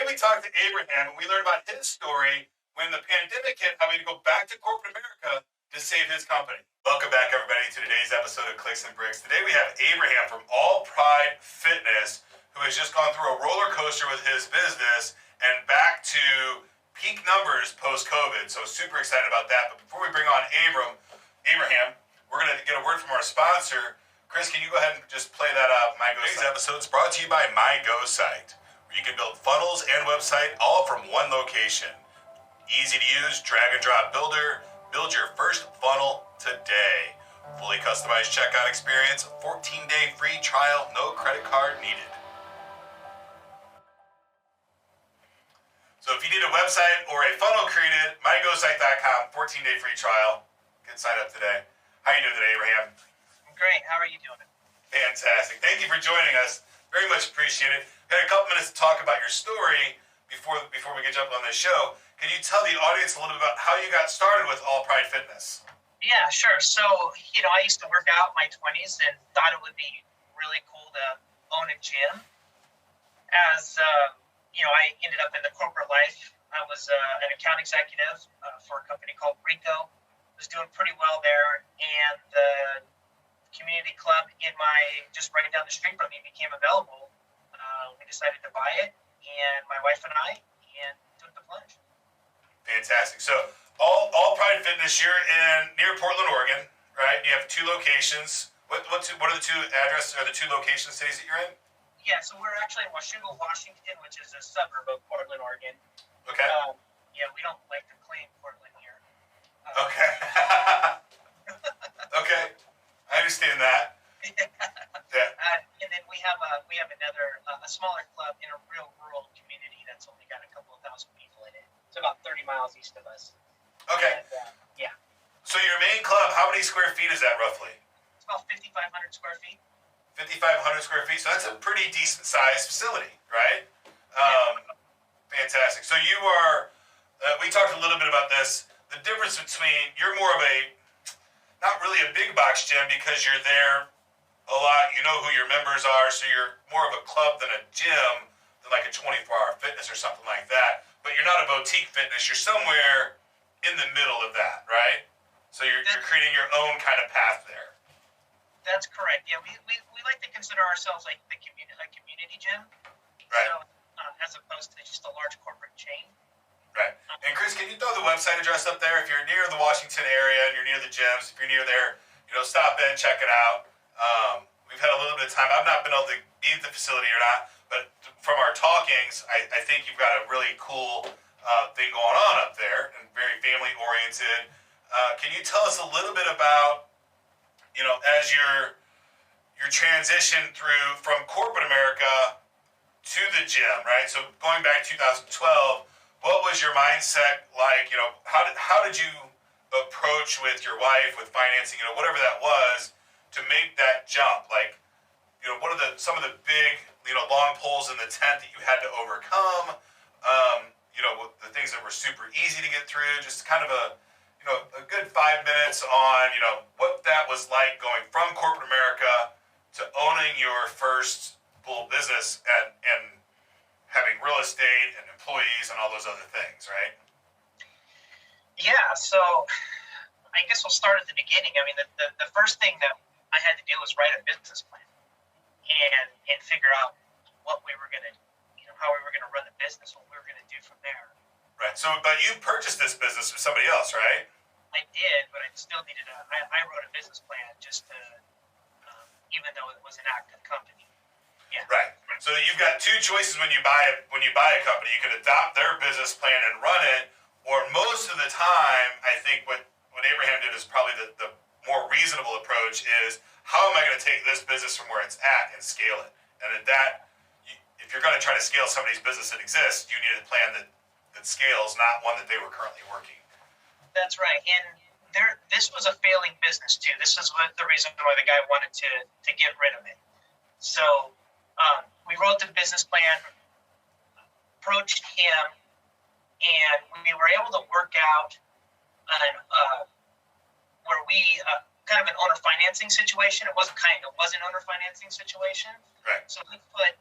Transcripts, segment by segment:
we talked to Abraham and we learned about his story when the pandemic hit, having to go back to corporate America to save his company. Welcome back, everybody, to today's episode of Clicks and Bricks. Today we have Abraham from All Pride Fitness, who has just gone through a roller coaster with his business and back to peak numbers post-COVID. So super excited about that. But before we bring on Abraham, we're going to get a word from our sponsor. Chris, can you go ahead and just play that MyGo site? Today's episode is brought to you by MyGo site, where you can build funnels and website all from one location. Easy to use, drag and drop builder. Build your first funnel today. Fully customized checkout experience, 14-day free trial, no credit card needed. So if you need a website or a funnel created, mygosite.com, 14-day free trial. Get signed up today. How are you doing today, Abraham? I'm great. How are you doing? Fantastic. Thank you for joining us. Very much appreciate it. Had a couple minutes to talk about your story before we get jump on this show. Can you tell the audience a little bit about how you got started with All Pride Fitness? Yeah, sure. So, I used to work out in my 20s and thought it would be really cool to own a gym. As I ended up in the corporate life. I was an account executive for a company called Rico. Was doing pretty well there, and the community club just right down the street from me became available. We decided to buy it, and my wife and I, took the plunge. Fantastic. So, All Pride Fitness, you're near Portland, Oregon, right? You have two locations. What are the two addresses or the two location cities that you're in? Yeah, so we're actually in Washougal, Washington, which is a suburb of Portland, Oregon. Okay. We don't like to claim Portland here. Okay. Okay. I understand that. Yeah. And then we have another a smaller club in a real rural community that's only got a couple of thousand people in it. It's about 30 miles east of us. Okay. And, yeah. So your main club, how many square feet is that roughly? It's about 5,500 square feet. 5,500 square feet. So that's a pretty decent sized facility, right? Fantastic. So you are, we talked a little bit about this, the difference between, you're more of not really a big box gym because you're there a lot, you know who your members are, so you're more of a club than a gym, than like a 24-hour fitness or something like that. But you're not a boutique fitness, you're somewhere in the middle of that, right? So you're creating your own kind of path there. That's correct. Yeah, we like to consider ourselves like a community gym. Right. So, as opposed to just a large corporate chain. Right. And Chris, can you throw the website address up there? If you're near the Washington area and you're near the gyms, if you're near there, stop in, check it out. We've had a little bit of time. I've not been able to be at the facility or not, but from our talkings, I think you've got a really cool thing going on up there and very family oriented. Can you tell us a little bit about, as your transition through from corporate America to the gym, right? So going back to 2012, what was your mindset like? How did you approach with your wife, with financing, whatever that was, to make that jump? Like, what are some of the big, long poles in the tent that you had to overcome? The things that were super easy to get through. Just kind of a good 5 minutes on, what that was like going from corporate America to owning your first full business and having real estate and employees and all those other things, right? Yeah, so I guess we'll start at the beginning. I mean, the first thing that I had to do was write a business plan and figure out what we were going to, how we were going to run the business, what we were going to do from there. Right. So, but you purchased this business from somebody else, right? I did, but I still needed I wrote a business plan just to, even though it was an active company. Yeah. Right. So you've got two choices when you buy a company. You can adopt their business plan and run it, or most of the time, I think what Abraham did is probably the more reasonable approach is, how am I going to take this business from where it's at and scale it? And if you're going to try to scale somebody's business that exists, you need a plan that scales, not one that they were currently working. That's right. And this was a failing business too. This is the reason why the guy wanted to get rid of it. So we wrote the business plan, approached him, and we were able to work out where we kind of an owner financing situation. It was an owner financing situation. Right. So we put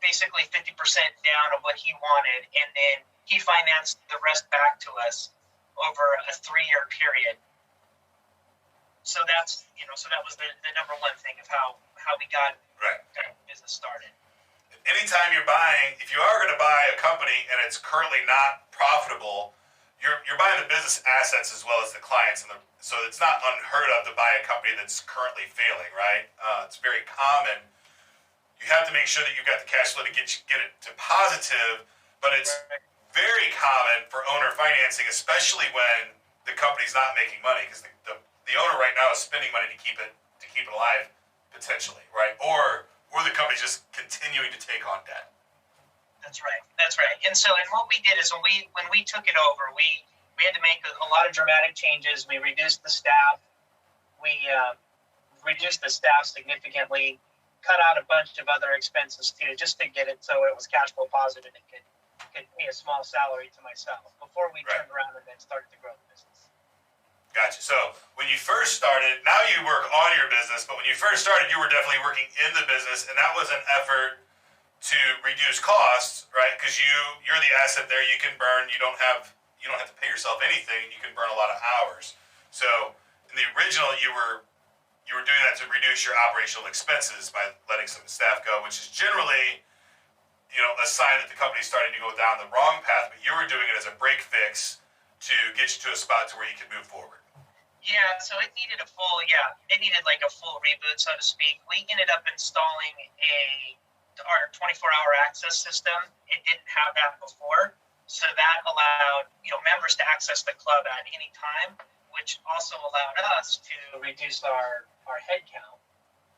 basically 50% down of what he wanted, and then he financed the rest back to us over a 3-year period. So that's, so that was the number one thing of how we got business started. Anytime you're buying, if you are going to buy a company and it's currently not profitable, you're buying the business assets as well as the clients, so it's not unheard of to buy a company that's currently failing, right? It's very common. You have to make sure that you've got the cash flow to get it to positive, but it's very common for owner financing, especially when the company's not making money, because the owner right now is spending money to keep it alive, potentially, right? Or the company's just continuing to take on debt. That's right. And what we did is when we took it over, we had to make a lot of dramatic changes. We reduced the staff. We reduced the staff significantly, cut out a bunch of other expenses too, just to get it so it was cash flow positive and could pay a small salary to myself before we turned around and then started to grow the business. Gotcha. So when you first started, now you work on your business, but when you first started, you were definitely working in the business, and that was an effort to reduce costs, right? Because you're the asset there. You can burn. You don't have to pay yourself anything. You can burn a lot of hours. So in the original, you were doing that to reduce your operational expenses by letting some staff go, which is generally, a sign that the company's starting to go down the wrong path. But you were doing it as a break fix to get you to a spot to where you could move forward. Yeah, so it needed like a full reboot, so to speak. We ended up installing our 24-hour access system. It didn't have that before, so that allowed members to access the club at any time, which also allowed us to reduce our head count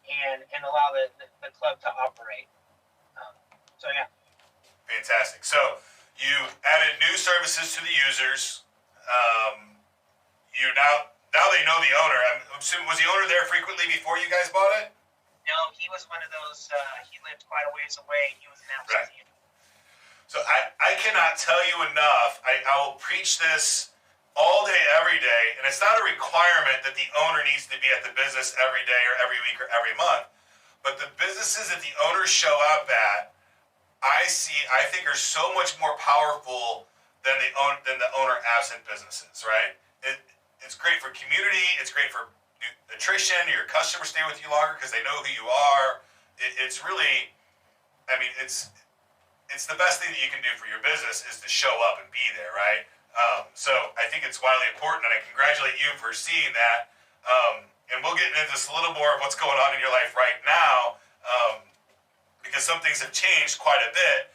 and allow the club to operate. So yeah. Fantastic. So you added new services to the users. Now they know the owner. I'm assuming, was the owner there frequently before you guys bought it? No, he was one of those. He lived quite a ways away. He was an absentee. So I cannot tell you enough. I will preach this all day, every day, and it's not a requirement that the owner needs to be at the business every day or every week or every month. But the businesses that the owners show up at, I think are so much more powerful than the owner absent businesses, right? It's great for community. It's great for attrition. Your customers stay with you longer because they know who you are. It's really, it's the best thing that you can do for your business is to show up and be there, right? So I think it's wildly important, and I congratulate you for seeing that. And we'll get into this a little more of what's going on in your life right now, because some things have changed quite a bit.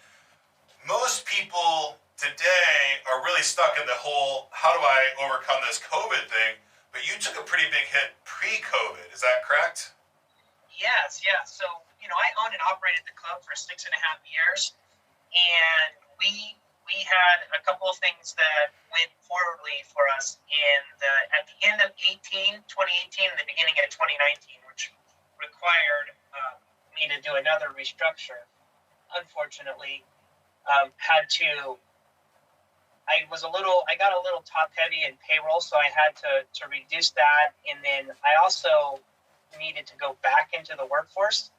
Most people today are really stuck in the whole, how do I overcome this COVID thing? But you took a pretty big hit pre-COVID, is that correct? Yes. So, I owned and operated the club for 6.5 years, and we had a couple of things that went poorly for us at the end of 2018 and the beginning of 2019, which required me to do another restructure. Unfortunately, I got a little top heavy in payroll, so I had to reduce that. And then I also needed to go back into the workforce.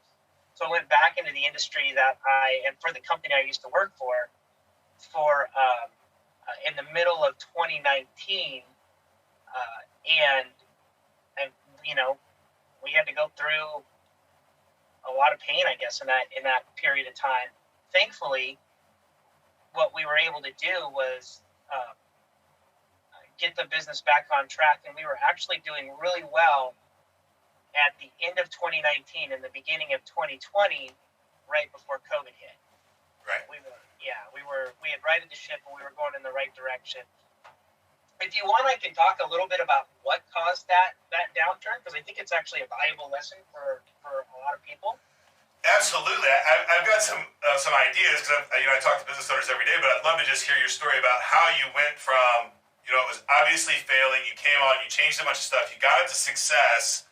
So I went back into the industry and for the company I used to work for in the middle of 2019. And we had to go through a lot of pain, I guess, in that period of time. Thankfully, what we were able to do was get the business back on track, and we were actually doing really well at the end of 2019 and the beginning of 2020, right before COVID hit. Right. We had righted the ship, and we were going in the right direction. If you want, I can talk a little bit about what caused that downturn, because I think it's actually a valuable lesson for a lot of people. Absolutely. I've got some ideas, because I talk to business owners every day, but I'd love to just hear your story about how you went from, it was obviously failing, you came on, you changed a bunch of stuff, you got it to success.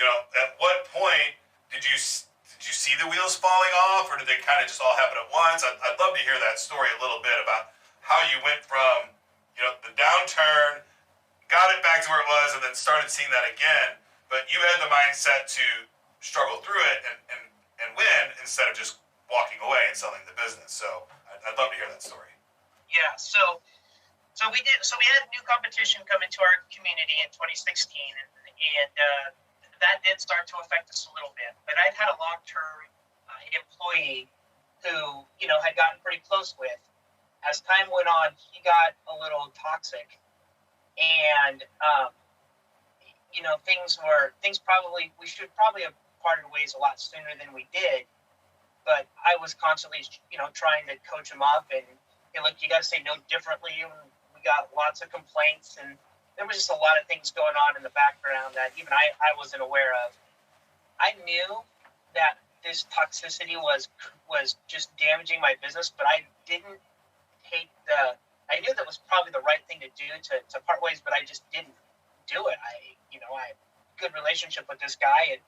At what point did you see the wheels falling off, or did they kind of just all happen at once? I'd love to hear that story a little bit about how you went from, the downturn, got it back to where it was, and then started seeing that again, but you had the mindset to struggle through it and win instead of just walking away and selling the business. So I'd love to hear that story. Yeah. So we did. So we had new competition come into our community in 2016, and that did start to affect us a little bit. But I'd had a long-term employee who, had gotten pretty close with. As time went on, he got a little toxic, and we should probably have parted ways a lot sooner than we did. But I was constantly, trying to coach him up, and hey, look, you got to say no differently. And we got lots of complaints, and there was just a lot of things going on in the background that even I wasn't aware of. I knew that this toxicity was just damaging my business, but I didn't I knew that was probably the right thing to do to part ways, but I just didn't do it. I had a good relationship with this guy and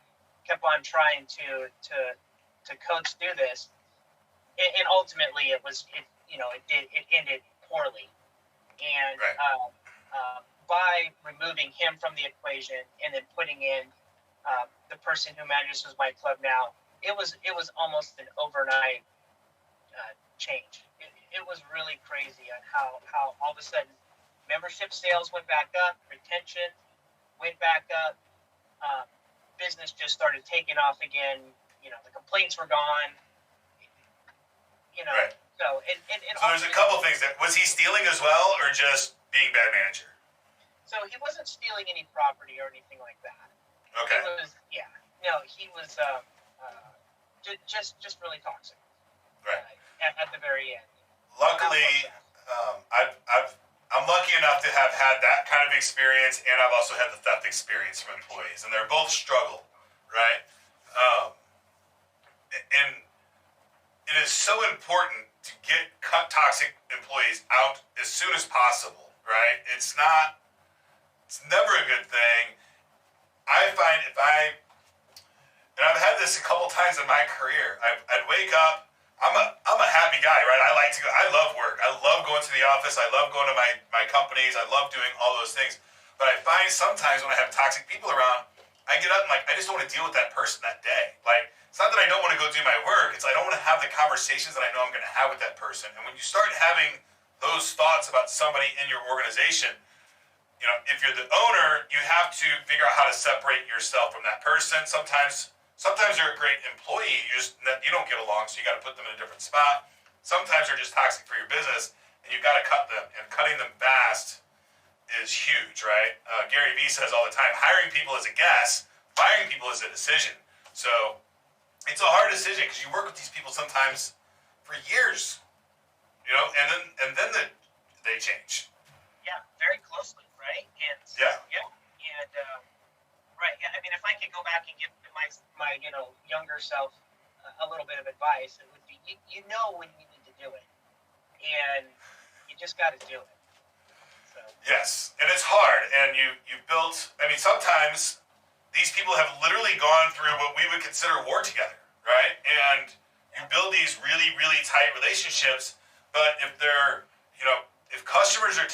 kept on trying to coach through this. And ultimately it ended poorly. And right. By removing him from the equation and then putting in the person who manages my club now, it was almost an overnight change. It was really crazy on how all of a sudden membership sales went back up, retention went back up, business just started taking off again. The complaints were gone. Right. So there's a couple things. Was he stealing as well, or just being bad manager? So he wasn't stealing any property or anything like that. Okay. He was just really toxic. Right. At the very end. Luckily, I'm lucky enough to have had that kind of experience, and I've also had the theft experience from employees, and they're both struggle, right? And it is so important to get toxic employees out as soon as possible, right? It's never a good thing. I find and I've had this a couple times in my career, I'd wake up, I'm a happy guy, right? I love work. I love going to the office. I love going to my companies. I love doing all those things. But I find sometimes when I have toxic people around, I get up and I just don't want to deal with that person that day. It's not that I don't want to go do my work. It's I don't want to have the conversations that I know I'm going to have with that person. And when you start having those thoughts about somebody in your organization, if you're the owner, you have to figure out how to separate yourself from that person. Sometimes they're a great employee, you don't get along, so you got to put them in a different spot. Sometimes they're just toxic for your business, and you've got to cut them. And cutting them fast is huge, right? Gary Vee says all the time, hiring people is a guess, firing people is a decision. So it's a hard decision because you work with these people sometimes for years, and then they change. Yeah, very closely, right? And right. Yeah. I mean, if I could go back and give my younger self a little bit of advice, it would be when you need to do it, and you just got to do it. So. Yes, and it's hard, and you built. I mean, sometimes these people have literally gone through what we would consider war together, right? And you build these really, really tight relationships, but if they're if customers are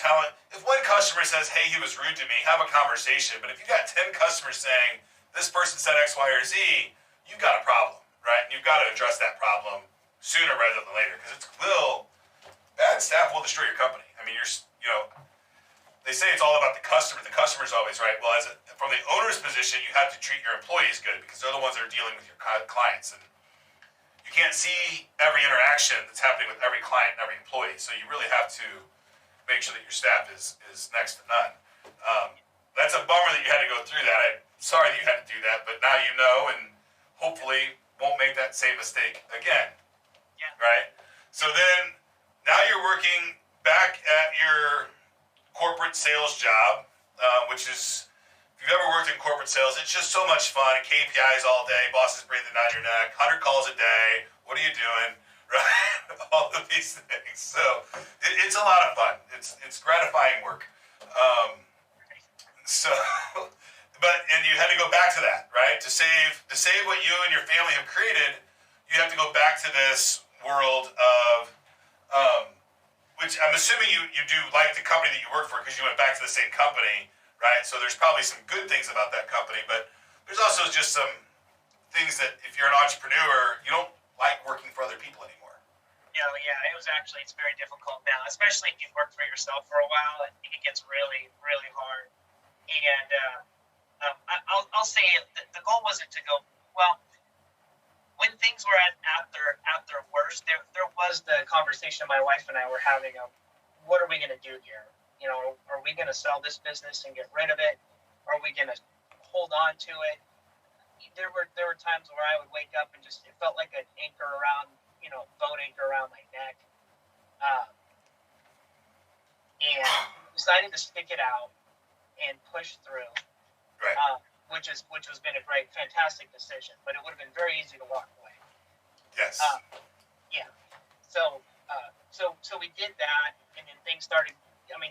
if one customer says, hey, he was rude to me, have a conversation. But if you got 10 customers saying, this person said X, Y, or Z, you've got a problem, right? And you've got to address that problem sooner rather than later, because bad staff will destroy your company. I mean, they say it's all about the customer. The customer's always right. Well, from the owner's position, you have to treat your employees good because they're the ones that are dealing with your clients. And you can't see every interaction that's happening with every client and every employee. So you really have to make sure that your staff is next to none. That's a bummer that you had to go through that. I'm sorry that you had to do that, but now you know, and hopefully won't make that same mistake again. Yeah. Right? So then, now you're working back at your corporate sales job, which is, if you've ever worked in corporate sales, it's just so much fun. KPIs all day, bosses breathing down your neck, 100 calls a day. What are you doing? Right? All of these things. So it's a lot of fun. It's gratifying work. And you had to go back to that, right? To save what you and your family have created, you have to go back to this world of, which I'm assuming you do like the company that you work for because you went back to the same company, right? So there's probably some good things about that company, but there's also just some things that if you're an entrepreneur, you don't like working for other people anymore. Yeah, it's very difficult now, especially if you've worked for yourself for a while. It gets really, really hard. And I'll say the goal wasn't to go, well, when things were at their worst, there was the conversation my wife and I were having of, what are we going to do here? You know, are we going to sell this business and get rid of it? Are we going to hold on to it? There were times where I would wake up and just, it felt like an anchor around, boat anchor around my neck. And decided to stick it out and push through. Right. Which has been a fantastic decision, but it would have been very easy to walk away. Yes. Yeah. So we did that, and then things started.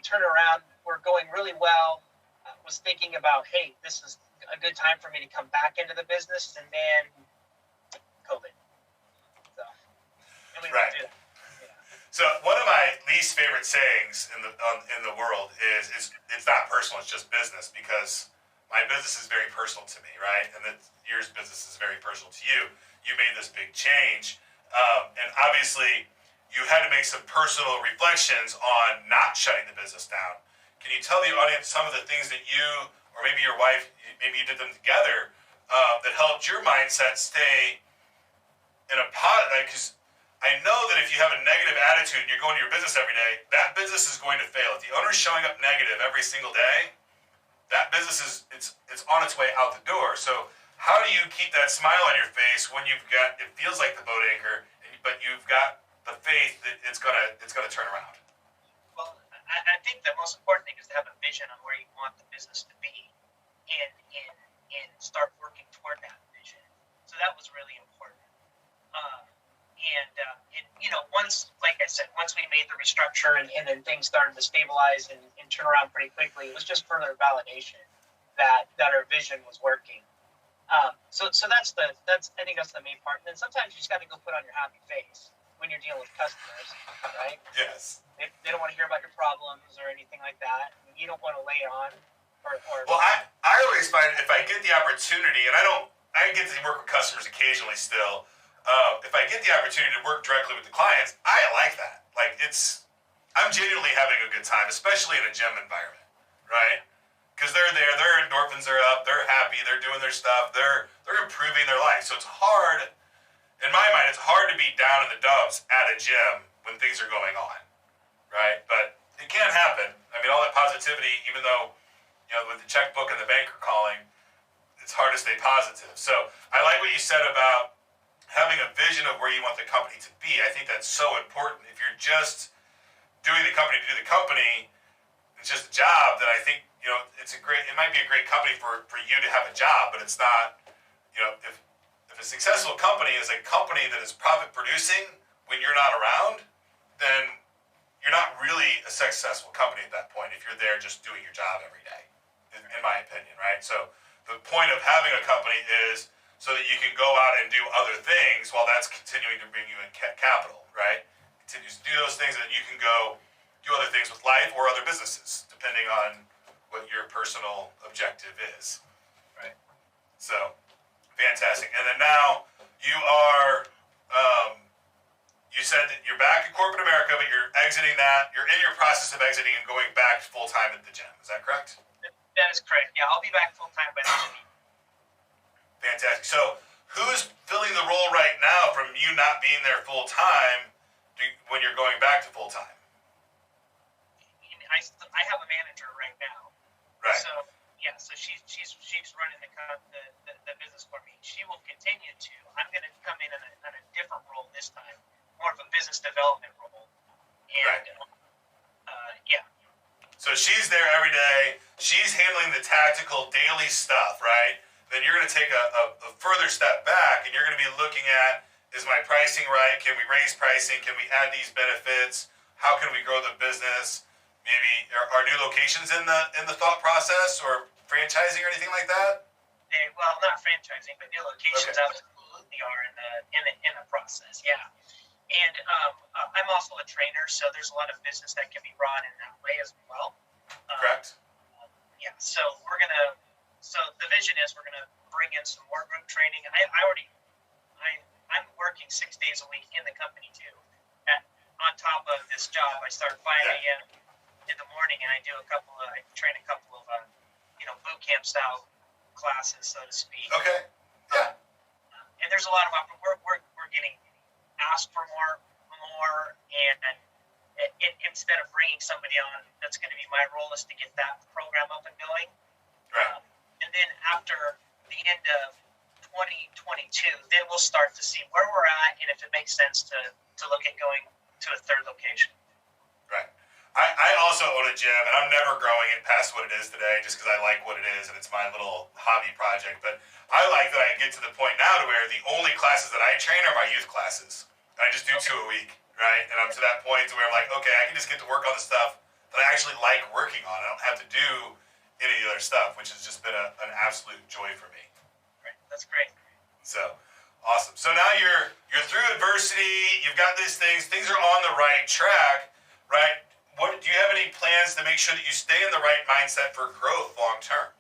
Turn around. We're going really well. Was thinking about, hey, this is a good time for me to come back into the business, and then COVID. So, and we right. did that. Yeah. So one of my least favorite sayings in the world is it's not personal, it's just business, because my business is very personal to me, right? And that your business is very personal to you. You made this big change, and obviously you had to make some personal reflections on not shutting the business down. Can you tell the audience some of the things that you, or maybe your wife, maybe you did them together, that helped your mindset stay in a positive? Because I know that if you have a negative attitude and you're going to your business every day, that business is going to fail. If the owner's showing up negative every single day, that business it's on its way out the door. So how do you keep that smile on your face when you've got, it feels like the boat anchor, but you've got the faith that it's gonna turn around? Well, I think the most important thing is to have a vision on where you want the business to be, and start working toward that vision. So that was really important. Once, like I said, once we made the restructure and then things started to stabilize and turn around pretty quickly, it was just further validation that our vision was working. So that's I think that's the main part. And then sometimes you just got to go put on your happy face when you're dealing with customers, right? Yes. They don't want to hear about your problems or anything like that. You don't want to lay on. Well, I always find if I get the opportunity, and I get to work with customers occasionally still. If I get the opportunity to work directly with the clients, I like that. Like I'm genuinely having a good time, especially in a gym environment, right? Because they're there, their endorphins are up, they're happy, they're doing their stuff, they're improving their life. So it's hard, in my mind, it's hard to be down in the dumps at a gym when things are going on, right? But it can happen. All that positivity, even though, with the checkbook and the banker calling, it's hard to stay positive. So I like what you said about having a vision of where you want the company to be. I think that's so important. If you're just doing the company to do the company, it's just a job, then I think, it might be a great company for you to have a job, but it's not, if a successful company is a company that is profit producing when you're not around, then you're not really a successful company at that point if you're there just doing your job every day, in my opinion, right? So the point of having a company is so that you can go out and do other things while that's continuing to bring you in capital, right? Continues to do those things, and then you can go do other things with life or other businesses, depending on what your personal objective is. Right. So, fantastic. And then now you are, you said that you're back in corporate America, but you're exiting that. You're in your process of exiting and going back full-time at the gym. Is that correct? That is correct. Yeah, I'll be back full-time by the end of the year. Fantastic. So, who's filling the role right now from you not being there full time when you're going back to full time? I have a manager right now. Right. So she's running the business for me. She will continue to. I'm going to come in a different role this time, more of a business development role. And right. So she's there every day. She's handling the tactical daily stuff, right? Then you're going to take a further step back, and you're going to be looking at, is my pricing right? Can we raise pricing? Can we add these benefits? How can we grow the business? Maybe are new locations in the thought process, or franchising or anything like that? Well, not franchising, but new locations absolutely are in the process. Yeah, and I'm also a trainer, so there's a lot of business that can be brought in that way as well. Correct. So So the vision is we're gonna bring in some more group training. I'm I'm working 6 days a week in the company too. On top of this job, I start 5 a.m. in the morning, and I train a couple of, boot camp style classes, so to speak. Okay. Yeah. And there's a lot of we're getting asked for more, and instead of bringing somebody on, that's going to be my role is to get that program up and going. Right. And then after the end of 2022, then we'll start to see where we're at and if it makes sense to look at going to a third location. Right. I also own a gym, and I'm never growing it past what it is today just because I like what it is, and it's my little hobby project. But I like that I get to the point now to where the only classes that I train are my youth classes. And I just do 2 a week, right? And I'm to that point to where I'm like, okay, I can just get to work on the stuff that I actually like working on. I don't have to do any other stuff, which has just been an absolute joy for me. Right. That's great. So awesome. So now you're through adversity. You've got these things are on the right track, right? What do you have any plans to make sure that you stay in the right mindset for growth long term?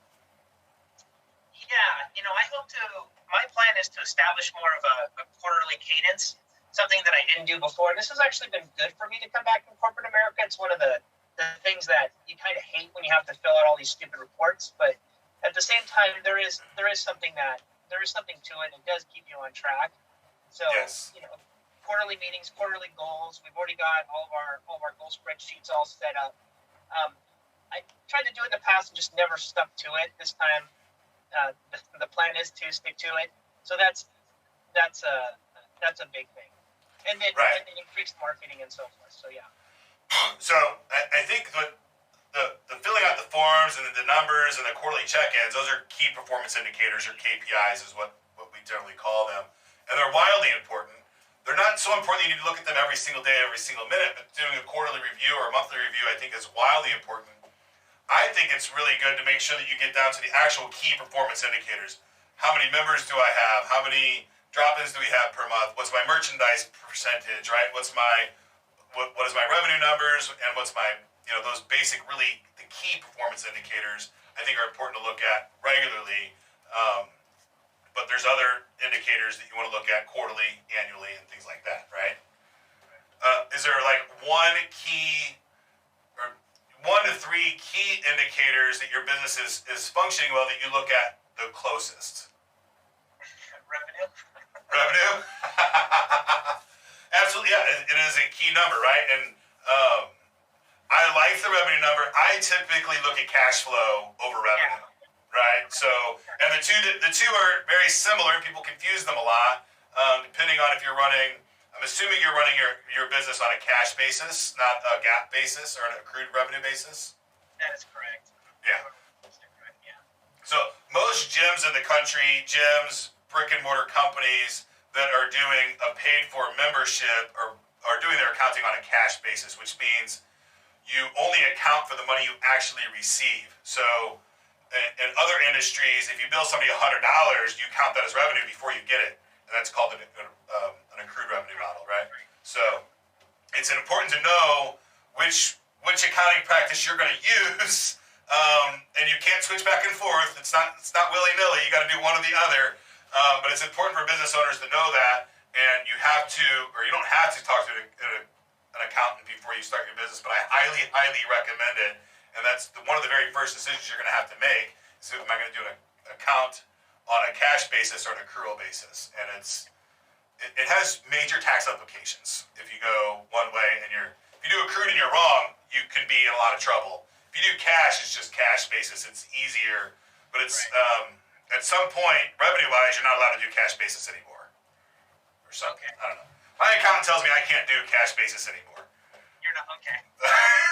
Yeah, I hope to. My plan is to establish more of a quarterly cadence, something that I didn't do before. And this has actually been good for me to come back in corporate America. It's one of the things that you kind of hate when you have to fill out all these stupid reports, but at the same time, there is something to it. It does keep you on track. So, yes. Quarterly meetings, quarterly goals. We've already got all of our goal spreadsheets all set up. I tried to do it in the past and just never stuck to it. This time, the plan is to stick to it. So that's a big thing. And then, right. and then increased marketing and so forth. So yeah. So I think the filling out the forms and the numbers and the quarterly check-ins, those are key performance indicators, or KPIs is what we generally call them. And they're wildly important. They're not so important that you need to look at them every single day, every single minute, but doing a quarterly review or a monthly review, I think, is wildly important. I think it's really good to make sure that you get down to the actual key performance indicators. How many members do I have? How many drop-ins do we have per month? What's my merchandise percentage, right? What is my revenue numbers, and what's my, those basic, really the key performance indicators I think are important to look at regularly. But there's other indicators that you want to look at quarterly, annually, and things like that, right? Is there like one to three key indicators that your business is functioning well that you look at the closest? Revenue. Revenue? Absolutely, yeah. It is a key number, right? And I like the revenue number. I typically look at cash flow over revenue. Yeah. Right, so, and the two are very similar. People confuse them a lot, depending on if you're running. I'm assuming you're running your business on a cash basis, not a GAAP basis or an accrued revenue basis. That is correct. Yeah. That's correct. Yeah. So most gyms in the country, brick and mortar companies that are doing a paid for membership are doing their accounting on a cash basis, which means you only account for the money you actually receive. So in other industries, if you bill somebody $100, you count that as revenue before you get it, and that's called an accrued revenue model, right? So it's important to know which accounting practice you're going to use, and you can't switch back and forth. It's not willy-nilly. You got to do one or the other, but it's important for business owners to know that, and you don't have to talk to an accountant before you start your business, but I highly, highly recommend it. And that's one of the very first decisions you're going to have to make. So am I going to do an account on a cash basis or an accrual basis? And it has major tax implications. If you go one way and if you do accrued and you're wrong, you can be in a lot of trouble. If you do cash, it's just cash basis. It's easier, but it's at some point, revenue-wise, you're not allowed to do cash basis anymore, or something. Okay. I don't know. My accountant tells me I can't do cash basis anymore. You're not okay.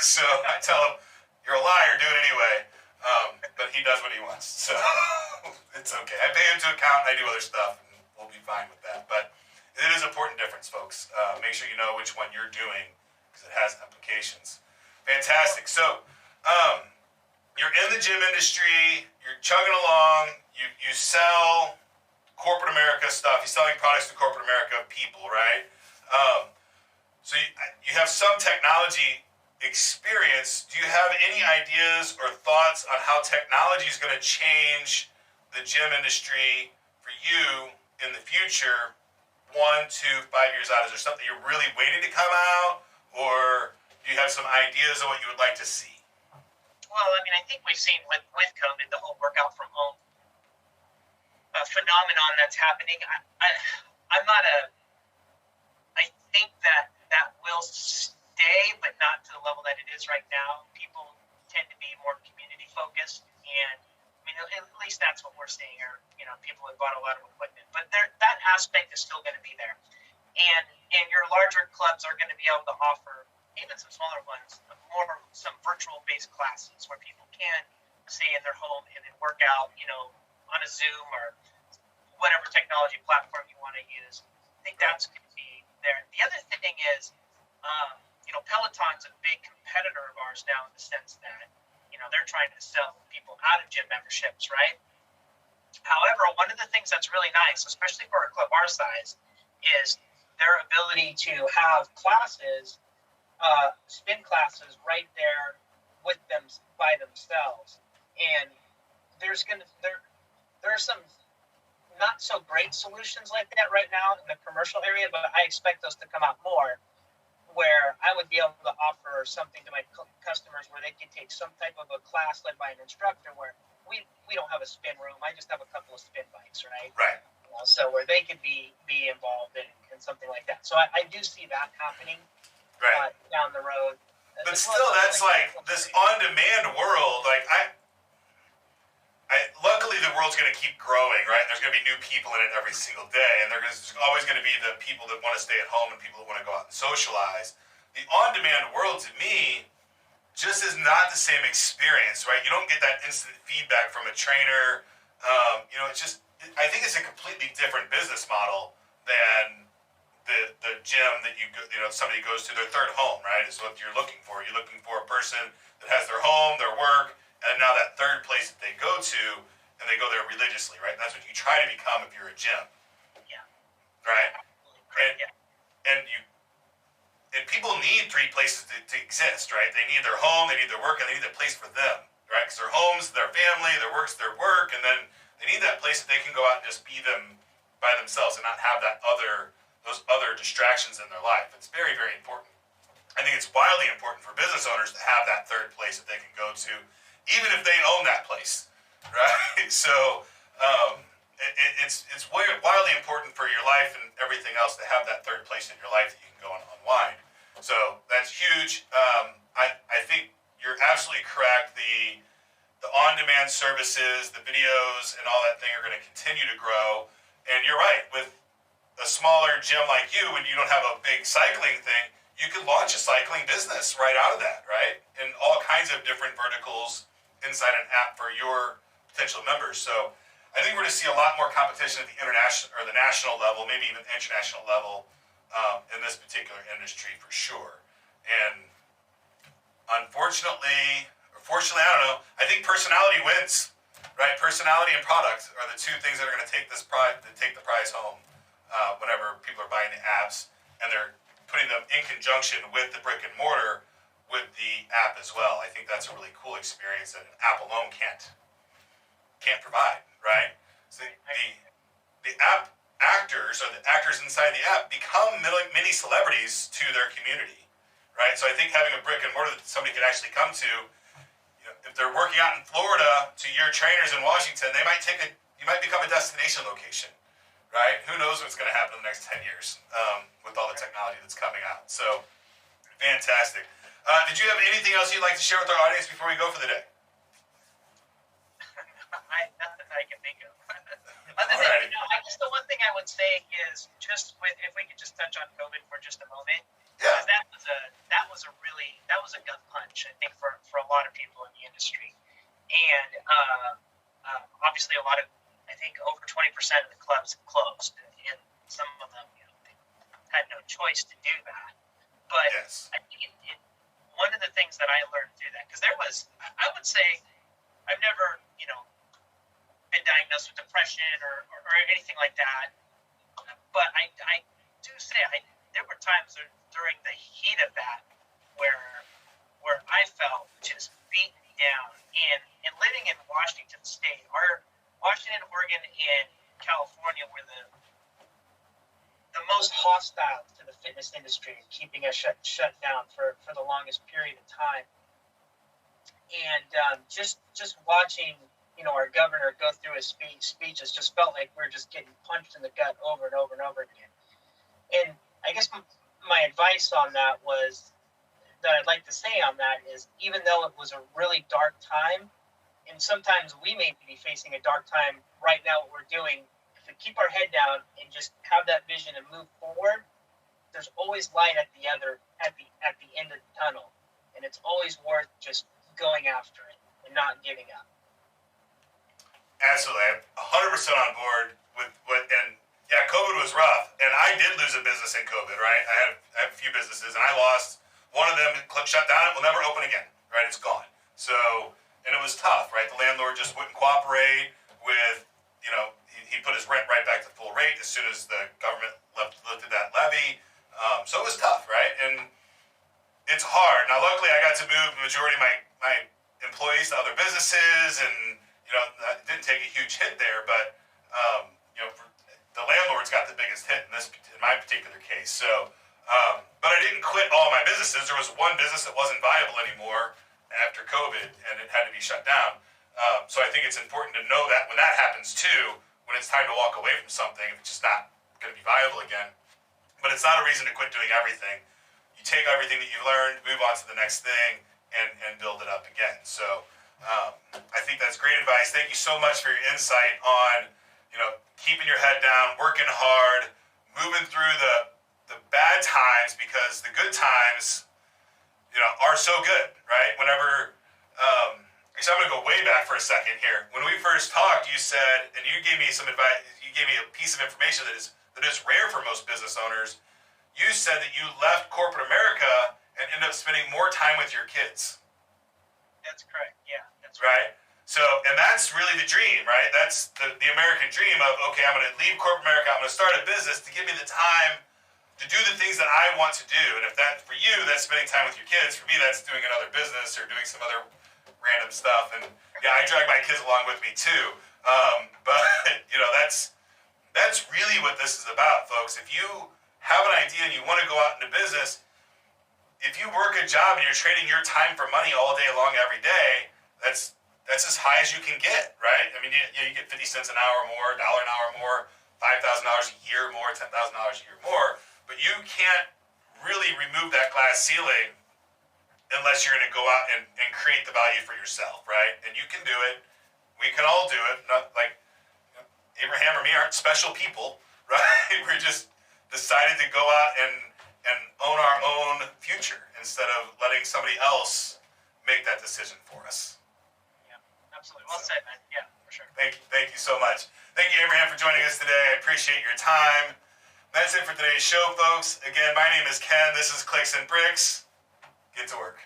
So I tell him, you're a liar, do it anyway. But he does what he wants, so it's okay. I pay him to account, I do other stuff, and we'll be fine with that. But it is an important difference, folks. Make sure you know which one you're doing, because it has implications. Fantastic. So you're in the gym industry, you're chugging along, you sell corporate America stuff, you're selling products to corporate America people, right? So you have some technology experience. Do you have any ideas or thoughts on how technology is going to change the gym industry for you in the future 1, 2, 5 years out? Is there something you're really waiting to come out, or do you have some ideas of what you would like to see? Well, I mean, I think we've seen with COVID the whole workout from home phenomenon that's happening. I'm not a. I think that will stay, but not to the level that it is right now. People tend to be more community focused, and I mean, at least that's what we're seeing here. You know, people have bought a lot of equipment, but that aspect is still going to be there, and your larger clubs are going to be able to offer, even some smaller ones, some virtual based classes where people can stay in their home and then work out, you know, on a Zoom or whatever technology platform you want to use. I think that's going to be there. The other thing is, you know, Peloton's a big competitor of ours now in the sense that, you know, they're trying to sell people out of gym memberships, right? However, one of the things that's really nice, especially for a club our size, is their ability to have classes, spin classes right there with them by themselves. And there are some not so great solutions like that right now in the commercial area, but I expect those to come out more, where I would be able to offer something to my customers where they can take some type of a class led by an instructor where we don't have a spin room. I just have a couple of spin bikes, right? Right. So where they could be involved in something like that. So I do see that happening down the road. But still, that's like this on-demand world. Like luckily the world's going to keep growing, right? There's going to be new people in it every single day, and there's always going to be the people that want to stay at home and people that want to go out and socialize. The on-demand world, to me, just is not the same experience, right? You don't get that instant feedback from a trainer. You know, I think it's a completely different business model than the gym that somebody goes to their third home, right? Is what you're looking for. You're looking for a person that has their home, their work, and now that third place that they go to, and they go there religiously, right? That's what you try to become if you're a gym. Yeah. Right? And people need three places to exist, right? They need their home, they need their work, and they need a place for them, right? Because their home's their family, their work's their work, and then they need that place that they can go out and just be them by themselves and not have those other distractions in their life. It's very, very important. I think it's wildly important for business owners to have that third place that they can go to, even if they own that place, right? So it's wildly important for your life and everything else to have that third place in your life that you can go and unwind. So that's huge. I think you're absolutely correct. The on-demand services, the videos, and all that thing are going to continue to grow. And you're right, with a smaller gym like you, when you don't have a big cycling thing, you could launch a cycling business right out of that, right? And all kinds of different verticals inside an app for your potential members. So I think we're going to see a lot more competition at the international or the national level, maybe even international level, in this particular industry for sure. And unfortunately, or fortunately, I don't know, I think personality wins, right? Personality and product are the two things that are going to take the prize home whenever people are buying the apps, and they're putting them in conjunction with the brick and mortar with the app as well. I think that's a really cool experience that an app alone can't provide, right? So the app actors, or the actors inside the app, become mini celebrities to their community, right? So I think having a brick and mortar that somebody could actually come to, if they're working out in Florida, to your trainers in Washington, you might become a destination location, right? Who knows what's going to happen in the next 10 years with all the technology that's coming out. So fantastic. Did you have anything else you'd like to share with our audience before we go for the day? Nothing I can think of. Other than, I guess the one thing I would say is just if we could just touch on COVID for just a moment, because that was a gut punch, I think, for a lot of people in the industry, and obviously I think over 20% of the clubs have closed, and some of them, they had no choice to do that. But I think one of the things that I learned through that, because I would say, I've never, been diagnosed with depression or anything like that. But I do say there were times during the heat of that where I felt just beaten down. And living in Washington State, Washington, Oregon, and California were the this industry and keeping us shut down for the longest period of time. And just watching, our governor go through his speeches just felt like we're just getting punched in the gut over and over and over again. And I guess my advice on that I'd like to say on that is, even though it was a really dark time, and sometimes we may be facing a dark time right now, what we're doing, if we keep our head down and just have that vision and move forward, there's always light at the end of the tunnel. And it's always worth just going after it and not giving up. Absolutely. I'm 100% on board with and yeah, COVID was rough, and I did lose a business in COVID, right? I have a few businesses, and I lost one of them. Shut down. It will never open again, right? It's gone. So, and it was tough, right? The landlord just wouldn't cooperate with, he put his rent right back to full rate as soon as the government lifted that levy. So it was tough, right? And it's hard. Now, luckily, I got to move the majority of my employees to other businesses, and it didn't take a huge hit there, but the landlord's got the biggest hit in my particular case. So, but I didn't quit all my businesses. There was one business that wasn't viable anymore after COVID, and it had to be shut down. So I think it's important to know that when that happens too, when it's time to walk away from something, if it's just not going to be viable again. But it's not a reason to quit doing everything. You take everything that you learned, move on to the next thing, and build it up again. So I think that's great advice. Thank you so much for your insight on, keeping your head down, working hard, moving through the bad times, because the good times, are so good, right? Whenever, so I'm going to go way back for a second here. When we first talked, you said, and you gave me some advice, you gave me a piece of information that is rare for most business owners. You said that you left corporate America and ended up spending more time with your kids. That's correct. Yeah, that's right. So, and that's really the dream, right? That's the American dream of, okay, I'm going to leave corporate America, I'm going to start a business to give me the time to do the things that I want to do. And if that, for you, that's spending time with your kids. For me, that's doing another business or doing some other random stuff. And yeah, I drag my kids along with me too. But that's really what this is about, folks. If you have an idea and you want to go out into business, if you work a job and you're trading your time for money all day long, every day, that's as high as you can get, right? I mean, you get 50 cents an hour more, $1 an hour more, $5,000 a year more, $10,000 a year more, but you can't really remove that glass ceiling unless you're going to go out and create the value for yourself, right? And you can do it. We can all do it. Not like Abraham or me aren't special people, right? We're just decided to go out and own our own future instead of letting somebody else make that decision for us. Yeah, absolutely. Well said, man. Yeah, for sure. Thank you so much. Thank you, Abraham, for joining us today. I appreciate your time. That's it for today's show, folks. Again, my name is Ken. This is Clicks and Bricks. Get to work.